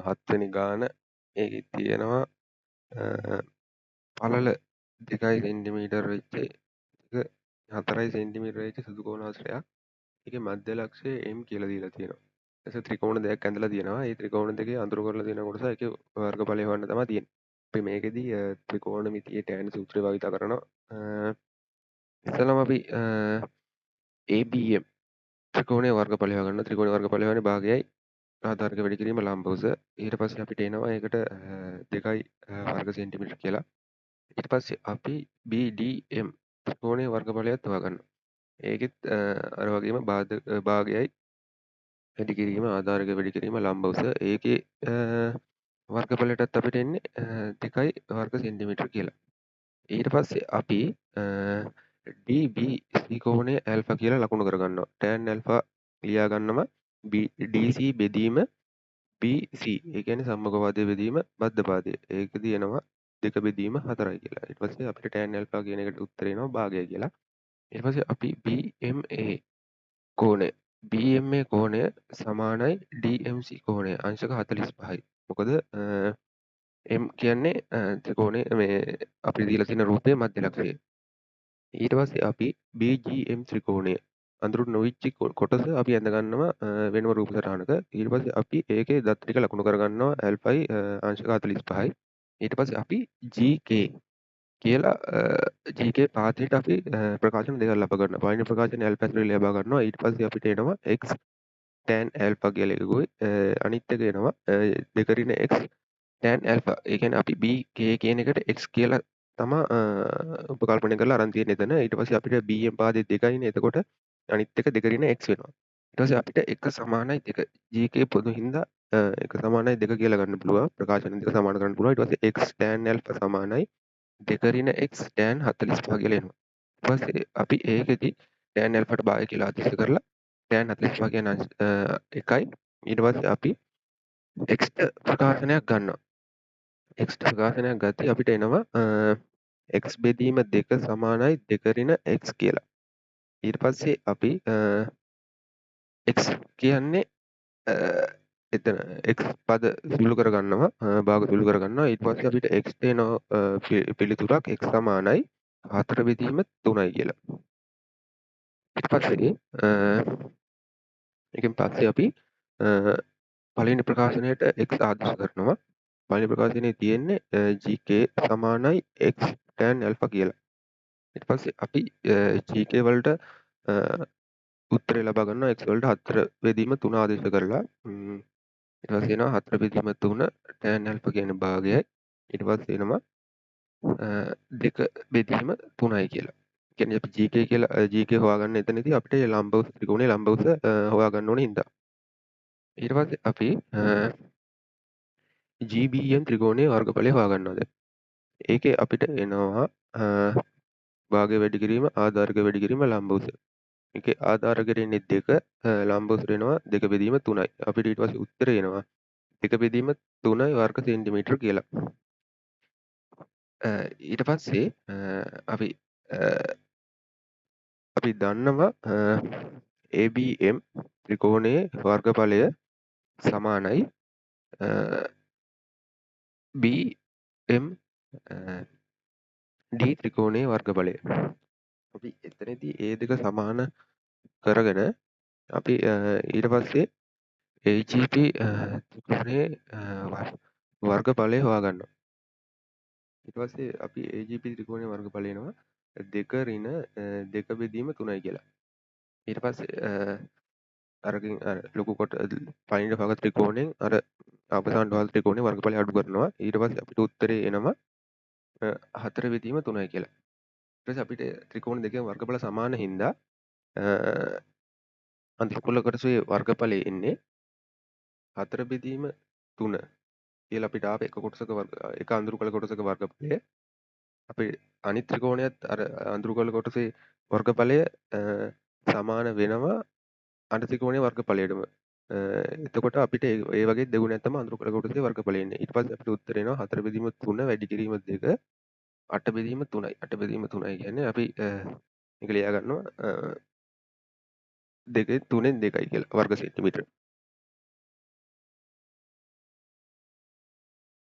7 වෙනි ගාන ඒකේ තියෙනවා පළල 2 සෙන්ටිමීටර් වෙච්ච එක 4 සෙන්ටිමීටර් වෙච්ච සුදු කෝණාශ්‍රයක්. ඒකේ මධ්‍ය ලක්ෂය m කියලා දීලා තියෙනවා. එතකොට ත්‍රිකෝණ දෙකක් ඇඳලා තියෙනවා. මේ ත්‍රිකෝණ දෙකේ අඳුර කරලා තියෙන කොටස ඒකේ වර්ගඵලය හොයන්න තමයි තියෙන්නේ. අපි මේකෙදි ත්‍රිකෝණ මිතියේ tan සූත්‍රය භාවිත කරනවා. ඉස්සෙල්ලාම අපි ABM ත්‍රිකෝණයේ වර්ගඵලය හොයගන්න. ත්‍රිකෝණයේ වර්ගඵලය හොයන්නේ භාගයයි ආධාරක වැඩි කිරීම ලම්බ උස. ඊට පස්සේ අපිට එනවා ඒකට 2 වර්ග සෙන්ටිමීටර කියලා. ඊට පස්සේ අපි BDM ත්‍රිකෝණයේ වර්ගඵලයත් හොයාගන්නවා. ඒකෙත් අර වගේම භාගයයි වැඩි කිරීම ආධාරක වැඩි කිරීම ලම්බ උස. ඒකේ වර්ගඵලයටත් අපිට එන්නේ 2 වර්ග සෙන්ටිමීටර කියලා. ඊට පස්සේ අපි DBC කෝණය ඇල්ෆා කියලා ලකුණු කරගන්නවා. tan ඇල්ෆා ලියා ගන්නවා DC බෙදීම BC. ඒ කියන්නේ සම්මුඛ බෙදීම මධ්‍ය පාදය. ඒකදී එනවා 2 බෙදීම 4යි කියලා. ඊට පස්සේ අපිට tan ඇල්ෆා කියන එකට උත්තරේ එනවා භාගය කියලා. ඊට පස්සේ අපි BMA කෝණය BMA කෝණය සමානයි DMC කෝණය අංශක 45යි. මොකද M කියන්නේ ත්‍රිකෝණයේ මේ අපිට දීලා තියෙන රූපයේ මධ්‍ය ලක්ෂය. ඊට පස්සේ අපි BGM ත්‍රිකෝණය අඳුරු නොවිච්ච කොටස අපි ඇඳ ගන්නවා වෙනම රූප සටහනක. ඊට පස්සේ අපි ඒකේ දත් ටික ලකුණු කරගන්නවා ඇල්ෆයි අංශක 45යි. ඊට පස්සේ අපි GK කියලා GK පාදයට අපි ප්‍රකාශන දෙකක් ලබා ගන්නවා. පළවෙනි ප්‍රකාශනය ඇල්ෆා ඇතුලේ ලබා ගන්නවා. ඊට පස්සේ අපිට එනවා x tan ඇල්ෆා කියලා එකකුයි අනිත් එක එනවා 2 x tan ඇල්ෆා. ඒ කියන්නේ අපි BK කියන එකට x කියලා තමා උපකල්පනය කරලා අරන් තියෙන්නේ එතන. ඊට පස්සේ අපිට BM පාදේ 2යිනේ. එතකොට අනිත් එක 2 x වෙනවා. ඊට පස්සේ අපිට 1 සමානයි 2 GK පොදු හින්දා 1 සමානයි 2 කියලා ගන්න පුළුවන්. ප්‍රකාශන දෙක සමාන කරන්න පුළුවන්. ඊට පස්සේ x tan ඇල්ෆා සමානයි 2 x tan 45 කියලා එනවා. ඊට පස්සේ අපි ඒකෙදි tan ඇල්ෆාට භාගය කියලා ආදේශ කරලා tan 45 කියන 1යි. ඊට පස්සේ අපි x ප්‍රකාශනයක් ගන්නවා. x ප්‍රකාශනයක් ගත්තී අපිට එනවා x බෙදීම 2 සමානයි 2 x කියලා. ඊට පස්සේ අපි x කියන්නේ එතන x පද සුළු කරගන්නවා භාග සුළු කරගන්නවා. ඊට පස්සේ අපිට x දෙන පිළිතුරක් x සමානයි 4 බෙදීම 3යි කියලා. ඊට පස්සේ ඒකෙන් පස්සේ අපි පළවෙනි ප්‍රකාශනයට x ආදේශ කරනවා. පළවෙනි ප්‍රකාශනයේ තියෙන්නේ gk සමානයි x tan alpha කියලා. ඊට පස්සේ අපි gk වලට උත්තරේ ලබා ගන්නවා x වලට 4 බෙදීම 3 ආදේශ කරලා. ඊට පස්සේ එනවා 4 බෙදීම 3 tan alpha කියන භාගයයි. ඊට පස්සේ එනවා 2 බෙදීම 3යි කියලා. කියන්නේ අපි gk හොයාගන්න එතනදී අපිට ලම්බ උස ත්‍රිකෝණයේ ලම්බ උස හොයාගන්න ඕනේ හින්දා. ඊට පස්සේ අපි GBM ත්‍රිකෝණයේ වර්ගඵලය හොයාගන්නවා දැන්. ඒකේ අපිට එනවා භාගය වැඩි කිරීම ආධාරක වැඩි කිරීම ලම්බ උස. ඒකේ ආධාරක දෙන්නේ 2 ලම්බ උස වෙනවා 2 බෙදීම 3යි. අපිට ඊට පස්සේ උත්තරය එනවා 2 බෙදීම 3 වර්ග සෙන්ටිමීටර කියලා. ඊට පස්සේ අපි දන්නවා ABM ත්‍රිකෝණයේ වර්ගඵලය සමානයි BMD ත්‍රිකෝණයේ වර්ගඵලය. අපි එතනදී ඒ දෙක සමාන කරගෙන අපි ඊට පස්සේ AGP ත්‍රිකෝණයේ වර්ගඵලය හොයාගන්නවා. ඊට පස්සේ අපි AGP ත්‍රිකෝණයේ වර්ගඵලය එනවා 2 ඍණ 2 බෙදීම 3යි කියලා. ඊට පස්සේ අරකින් ලොකු කොට පළවෙනි භාග ත්‍රිකෝණයෙන් අර අවසාන භාග ත්‍රිකෝණයේ වර්ගඵලය අඩු කරනවා. ඊට පස්සේ අපිට උත්තරේ එනවා 4 බෙදීම 3යි කියලා. ඊට පස්සේ අපිට ත්‍රිකෝණ දෙකේ වර්ගඵල සමාන හින්දා අන්තිම කොටසේ වර්ගඵලය එන්නේ 4 බෙදීම 3 කියලා අපිට ආපේ එක අඳුරු කළ කොටසක වර්ගඵලය. අපි අනිත් ත්‍රිකෝණයත් අර අඳුරු කළ කොටසේ වර්ගඵලය සමාන වෙනවා අර ත්‍රිකෝණයේ වර්ගඵලයටම. එතකොට අපිට ඒ වගේ දෙගුණයක් තමයි අඳුරු කළ කොටසේ වර්ගඵලය එන්නේ. ඊට පස්සේ අපිට උත්තර එනවා 4 බෙදීම 3 වැඩි කිරීම 2 8 බෙදීම 3යි. 8 බෙදීම 3යි කියන්නේ අපි මේක ලියා ගන්නවා 2 3න් 2යි කියලා වර්ග සෙන්ටිමීටර.